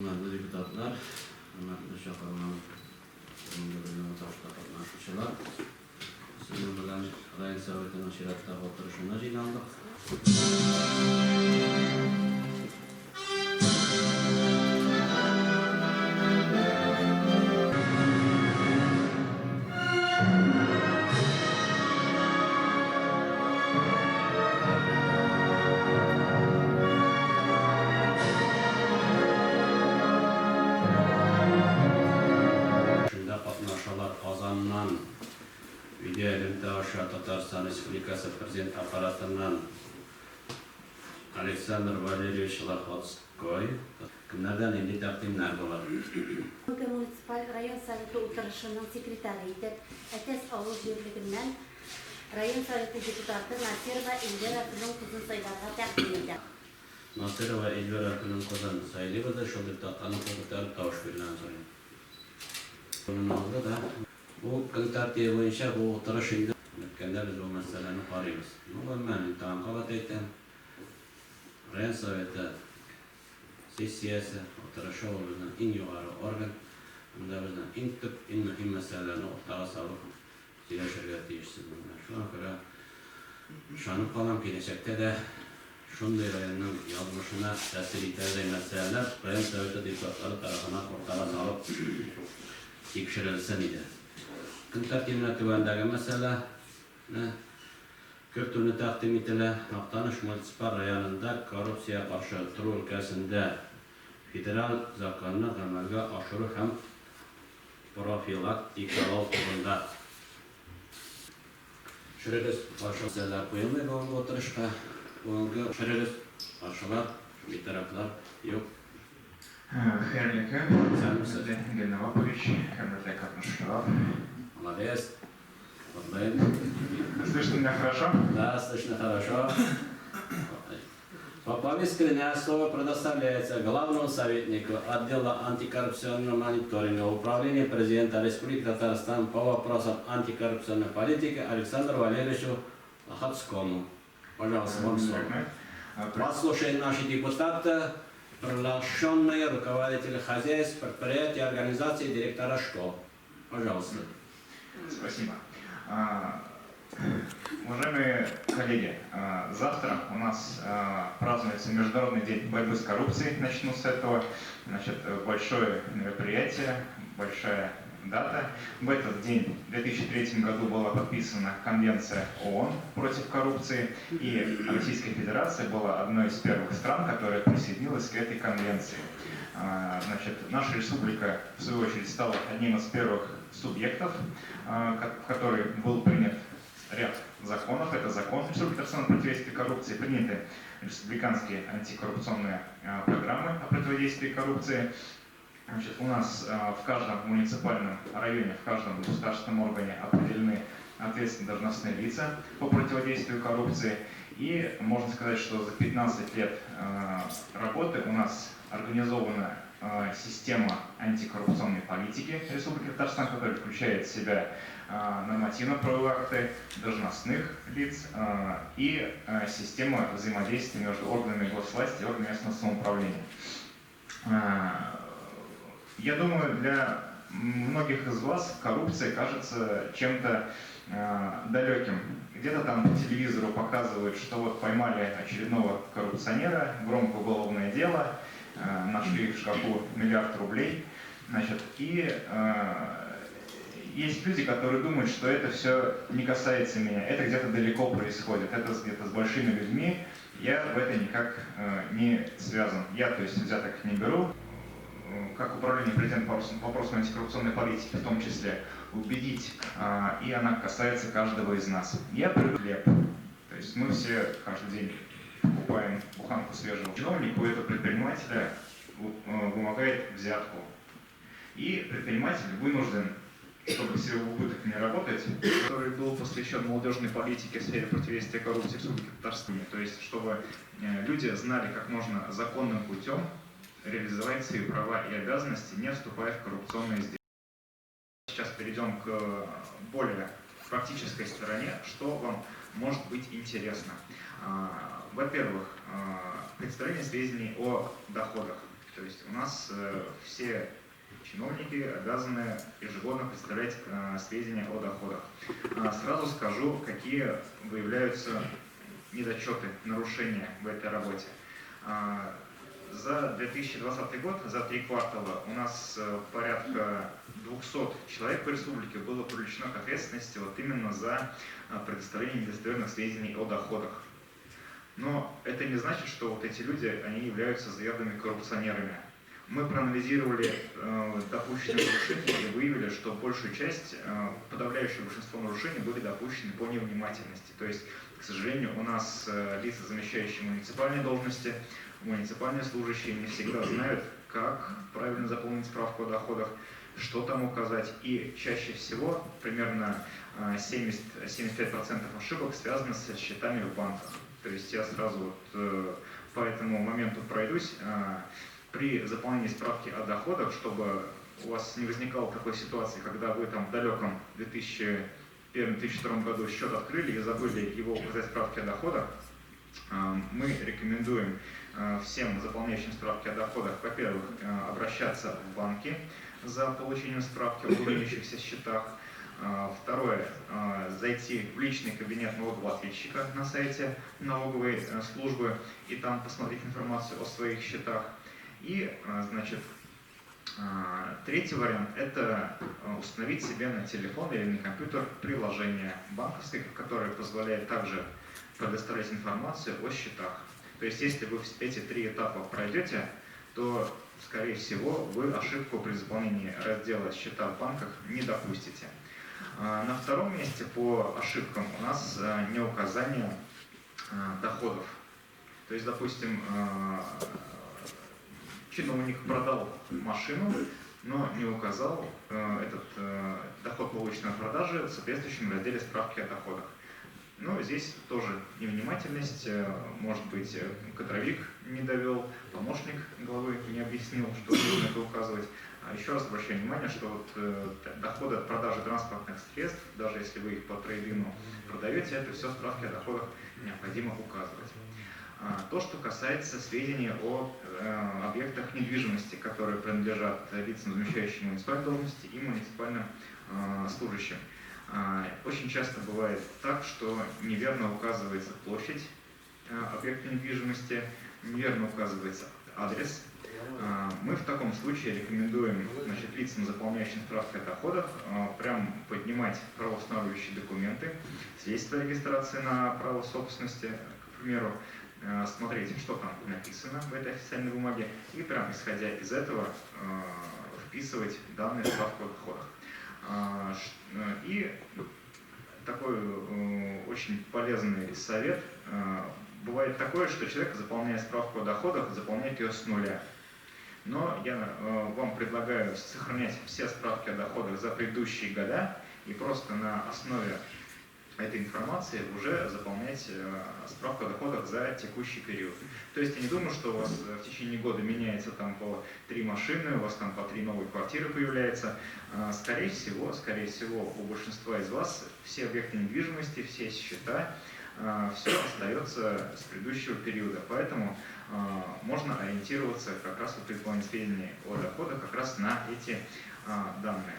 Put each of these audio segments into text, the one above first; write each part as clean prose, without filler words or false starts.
Депутatlar, hürmetli şoförler, katnaşıcılar, sizin bilen Rayon Sovetinin şiratda oturuşuna jaylandık. Kazanılan video elimde aşağı Tatarstan Respublikası Prezident aparatından Aleksandr Valeryevich Lakotskoy kimlerden indi takdimler var. Municipal Rayon Совeti Oturuşu'nun sekreteriydi. Etes Ağıl Birliği'nden Rayon Совeti Deputatı Nasirova Elvira Akın'ın kızın sayılarına takdim edildi. Nasirova Elvira Akın'ın kızın sayıları da şu deputatların kurultayı tavuş verilen soruyor. Bunun aldı da bu gün tartibi boyunca bu oturuşunda kendi biz bu meseleni qaraymiz. Ben tanqabat etdim. Rayon Soveti sessiyasi oturuşu bizning eng yuqori organ. Bunda bizning eng tub, eng muhim masalalarni o'rtaga solib kelishirga tegishli. Shunga ko'ra ishonib qolaman, kelajakda da shunday rayonning yozmishini ta'sir etadigan masalalar Rayon Soveti deputatlari tarafidan o'rtaga solib tekshirilsin edi. Kun tartibine tuvandagi masala ko'p turni taqdim etildi. Maqtanish munisipal rayonida korrupsiya qarshi turuv ülkesinde federal zakonini amalga oshirish ham profilaktikalav turida. Shirimiz boshqa masalalar qo'yilmay bo'lib o'tirishga, bunga shirimiz boshqalar bir taraflar yo'q. Херлика, Гельновапович, Херлика Катнушков. Молодец. Слышно меня хорошо? Да, слышно хорошо. По повестке дня слово предоставляется главному советнику отдела антикоррупционного мониторинга Управления президента Республики Татарстан по вопросам антикоррупционной политики Александру Валерьевичу Лохотскому. Пожалуйста, вам слово. Вас слушают наши депутаты, приглашенные руководители хозяйств, предприятий, организаций, директора школ. Пожалуйста. Спасибо. Уважаемые коллеги, завтра у нас празднуется Международный день борьбы с коррупцией. Начну с этого. Значит, большое мероприятие, большая дата. В этот день, в 2003 году, была подписана Конвенция ООН против коррупции, и Российская Федерация была одной из первых стран, которая присоединилась к этой конвенции. Значит, наша республика, в свою очередь, стала одним из первых субъектов, в который был принят ряд законов. Это закон Республики Татарстан о противодействии коррупции, приняты республиканские антикоррупционные программы о противодействии коррупции. Значит, у нас в каждом муниципальном районе, в каждом государственном органе определены ответственные должностные лица по противодействию коррупции. И можно сказать, что за 15 лет работы у нас организована система антикоррупционной политики Республики Татарстан, которая включает в себя нормативно-правовые акты должностных лиц и система взаимодействия между органами госвласти и органами местного самоуправления. Я думаю, для многих из вас коррупция кажется чем-то далеким. Где-то там по телевизору показывают, что вот поймали очередного коррупционера, громкое уголовное дело, нашли в шкафу миллиард рублей. Значит, и есть люди, которые думают, что это все не касается меня, это где-то далеко происходит, это где-то с большими людьми, я в это никак не связан. Я, то есть, взяток не беру. Как управление президента по вопросам антикоррупционной политики, в том числе, убедить, и она касается каждого из нас. Я привык хлеб. То есть мы все каждый день покупаем буханку свежего. Чиновник у этого предпринимателя вымогает взятку. И предприниматель вынужден, чтобы себе в убыток не работать, который был посвящен молодежной политике в сфере противодействия коррупции в Республике Татарстан. То есть, чтобы люди знали, как можно законным путем реализовать свои права и обязанности, не вступая в коррупционные сделки. Сейчас перейдем к более практической стороне, что вам может быть интересно. Во-первых, представление сведений о доходах. То есть у нас все чиновники обязаны ежегодно представлять сведения о доходах. Сразу скажу, какие выявляются недочеты, нарушения в этой работе. За 2020 год, за 3 квартала, у нас порядка 200 человек по республике было привлечено к ответственности вот именно за предоставление недостоверных сведений о доходах. Но это не значит, что вот эти люди, они являются заядлыми коррупционерами. Мы проанализировали допущенные нарушения и выявили, что большую часть, подавляющее большинство нарушений были допущены по невнимательности. То есть, к сожалению, у нас лица, замещающие муниципальные должности, муниципальные служащие не всегда знают, как правильно заполнить справку о доходах, что там указать. И чаще всего, примерно 70-75% ошибок связаны со счетами в банках. То есть я сразу вот по этому моменту пройдусь. При заполнении справки о доходах, чтобы у вас не возникало такой ситуации, когда вы там в далеком 2001-2002 году счет открыли и забыли его указать в справке о доходах, мы рекомендуем всем заполняющим справки о доходах, во-первых, обращаться в банки за получением справки о имеющихся счетах. Второе, зайти в личный кабинет налогового ответчика на сайте налоговой службы и там посмотреть информацию о своих счетах. И, значит, третий вариант – это установить себе на телефон или на компьютер приложение банковское, которое позволяет также предоставлять информацию о счетах. То есть, если вы эти 3 этапа пройдете, то, скорее всего, вы ошибку при заполнении раздела «Счета в банках» не допустите. На втором месте по ошибкам у нас неуказание доходов. То есть, допустим, чиновник продал машину, но не указал этот доход, полученный от продажи, в соответствующем разделе справки о доходах. Но здесь тоже невнимательность, может быть, кадровик не довел, помощник главы не объяснил, что нужно это указывать. Еще раз обращаю внимание, что вот доходы от продажи транспортных средств, даже если вы их по трейдину продаете, это все справки о доходах необходимо указывать. То, что касается сведений о объектах недвижимости, которые принадлежат лицам, замещающим муниципальные должности и муниципальным служащим. Очень часто бывает так, что неверно указывается площадь объекта недвижимости, неверно указывается адрес. Мы в таком случае рекомендуем, значит, лицам, заполняющим справки о доходах, прям поднимать правоустанавливающие документы, свидетельство о регистрации на право собственности, к примеру, смотреть, что там написано в этой официальной бумаге, и прям исходя из этого вписывать данные в справку о доходах. И такой очень полезный совет. Бывает такое, что человек, заполняя справку о доходах, заполняет ее с нуля. Но я вам предлагаю сохранять все справки о доходах за предыдущие года и просто на основе этой информации уже заполнять справку о доходах за текущий период. То есть я не думаю, что у вас в течение года меняется там по 3 машины, у вас там по 3 новые квартиры появляются. Скорее всего, у большинства из вас все объекты недвижимости, все счета, все остается с предыдущего периода. Поэтому можно ориентироваться как раз при выполнении сведений о доходах как раз на эти данные.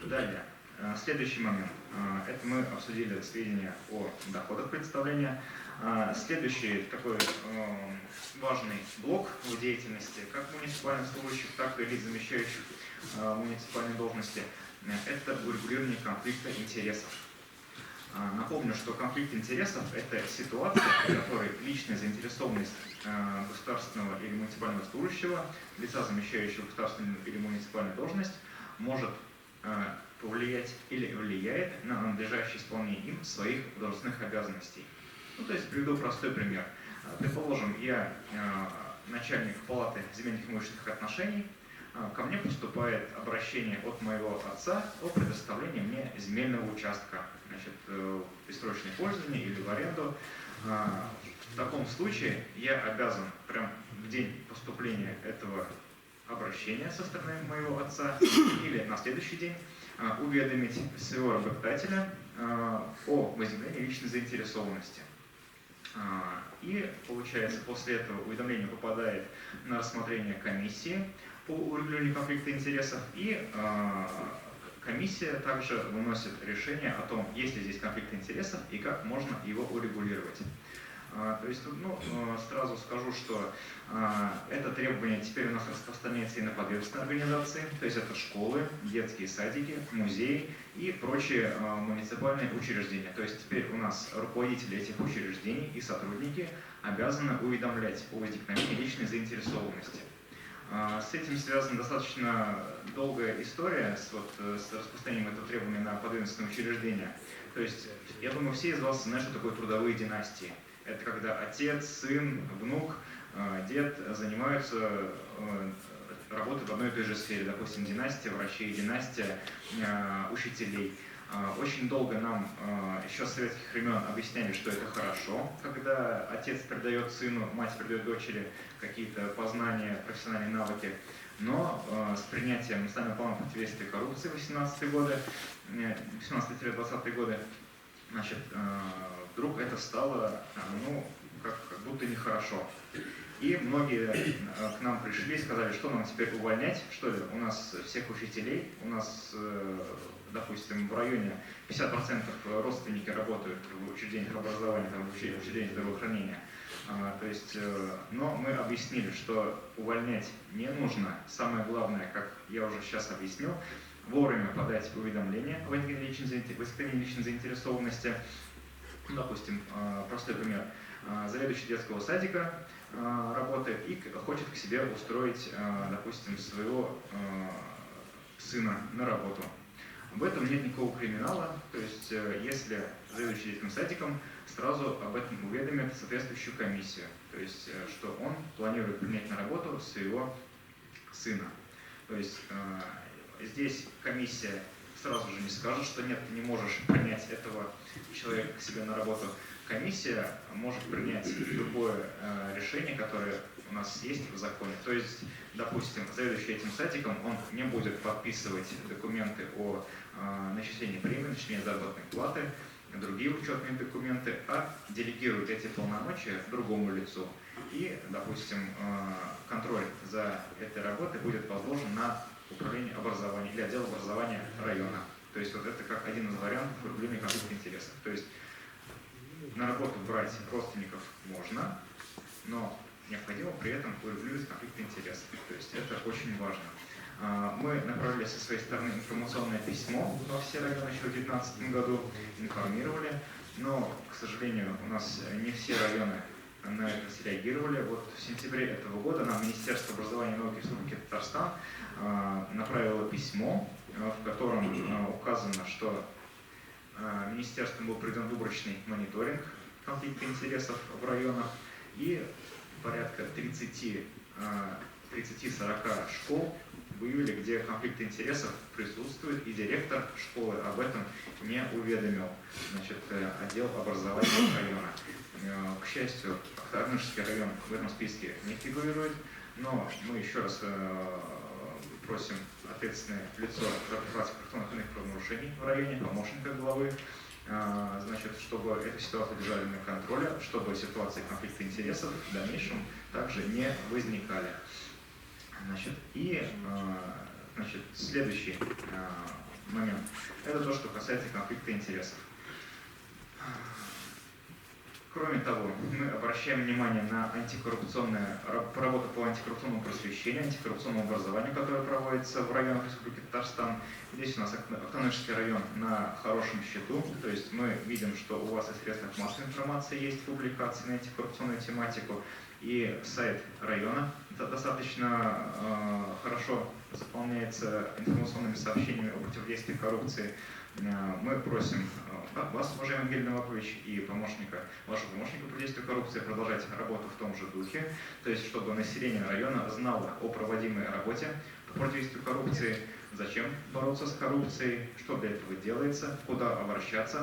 Далее. Следующий момент. Это мы обсудили сведения о доходах представления. Следующий такой важный блок в деятельности как муниципальных служащих, так и лиц, замещающих муниципальные должности, это урегулирование конфликта интересов. Напомню, что конфликт интересов – это ситуация, в которой личная заинтересованность государственного или муниципального служащего, лица, замещающего государственную или муниципальную должность, может повлиять или влияет на надлежащее исполнение им своих должностных обязанностей. Ну, то есть приведу простой пример. Предположим, я начальник палаты земельных и имущественных отношений, ко мне поступает обращение от моего отца о предоставлении мне земельного участка, значит, в бессрочное пользование или в аренду. В таком случае я обязан прям в день поступления этого обращения со стороны моего отца или на следующий день уведомить своего работодателя о возникновении личной заинтересованности. И, получается, после этого уведомление попадает на рассмотрение комиссии по урегулированию конфликта интересов, и комиссия также выносит решение о том, есть ли здесь конфликт интересов и как можно его урегулировать. То есть, сразу скажу, что это требование теперь у нас распространяется и на подведомственные организации, то есть это школы, детские садики, музеи и прочие муниципальные учреждения. То есть теперь у нас руководители этих учреждений и сотрудники обязаны уведомлять о возникновении личной заинтересованности. С этим связана достаточно долгая история с распространением этого требования на подведомственные учреждения. То есть, я думаю, все из вас знают, что такое трудовые династии. Это когда отец, сын, внук, дед занимаются работой в одной и той же сфере. Допустим, династия врачей, династия учителей. Очень долго нам еще с советских времен объясняли, что это хорошо, когда отец передает сыну, мать передает дочери какие-то познания, профессиональные навыки. Но с принятием национального плана противодействия коррупции в 18-20-е годы, вдруг это стало, как будто нехорошо. И многие к нам пришли и сказали, что нам теперь увольнять, что у нас всех учителей, у нас, допустим, в районе 50% родственники работают в учреждениях образования, в учреждениях здравоохранения. То есть, но мы объяснили, что увольнять не нужно. Самое главное, как я уже сейчас объяснил, вовремя подать уведомление о возникновении личной заинтересованности. Допустим, простой пример. Заведующий детского садика работает и хочет к себе устроить, допустим, своего сына на работу. В этом нет никакого криминала, то есть если заведующий детским садиком сразу об этом уведомит соответствующую комиссию, то есть что он планирует принять на работу своего сына. То есть здесь комиссия сразу же не скажет, что нет, ты не можешь принять этого человека к себе на работу. Комиссия может принять любое решение, которое у нас есть в законе. То есть, допустим, заведующий этим садиком, он не будет подписывать документы о начислении премии, начислении заработной платы, другие учетные документы, а делегирует эти полномочия другому лицу. И, допустим, контроль за этой работой будет возложен на управление образования или отдел образования района. То есть вот это как один из вариантов урегулирования конфликта интересов. То есть на работу брать родственников можно, но необходимо при этом урегулировать конфликт интересов. То есть это очень важно. Мы направили со своей стороны информационное письмо во все районы еще в 2019 году, информировали, но, к сожалению, у нас не все районы на это среагировали. Вот в сентябре этого года нам Министерство образования и науки Республики Татарстан направило письмо, в котором указано, что министерством был проведен выборочный мониторинг конфликта интересов в районах, и порядка 30-40 школ выявили, где конфликт интересов присутствует, и директор школы об этом не уведомил отдел образования района. К счастью, Ахтарнышский район в этом списке не фигурирует, но мы еще раз просим ответственное лицо за профилактику коррупционных правонарушений в районе, помощника главы, чтобы эту ситуацию держали на контроле, чтобы ситуации конфликта интересов в дальнейшем также не возникали. Следующий момент – это то, что касается конфликта интересов. Кроме того, мы обращаем внимание на работу по антикоррупционному просвещению, антикоррупционному образованию, которое проводится в районах Республики Татарстан. Здесь у нас Ахтарнышский район на хорошем счету, то есть мы видим, что у вас и в средствах массовой информации есть публикации на антикоррупционную тематику, и сайт района достаточно хорошо заполняется информационными сообщениями о противодействии коррупции. Мы просим вас, уважаемый Ангель Новакович, и вашего помощника по противодействию коррупции продолжать работу в том же духе, то есть чтобы население района знало о проводимой работе по противодействию коррупции, зачем бороться с коррупцией, что для этого делается, куда обращаться.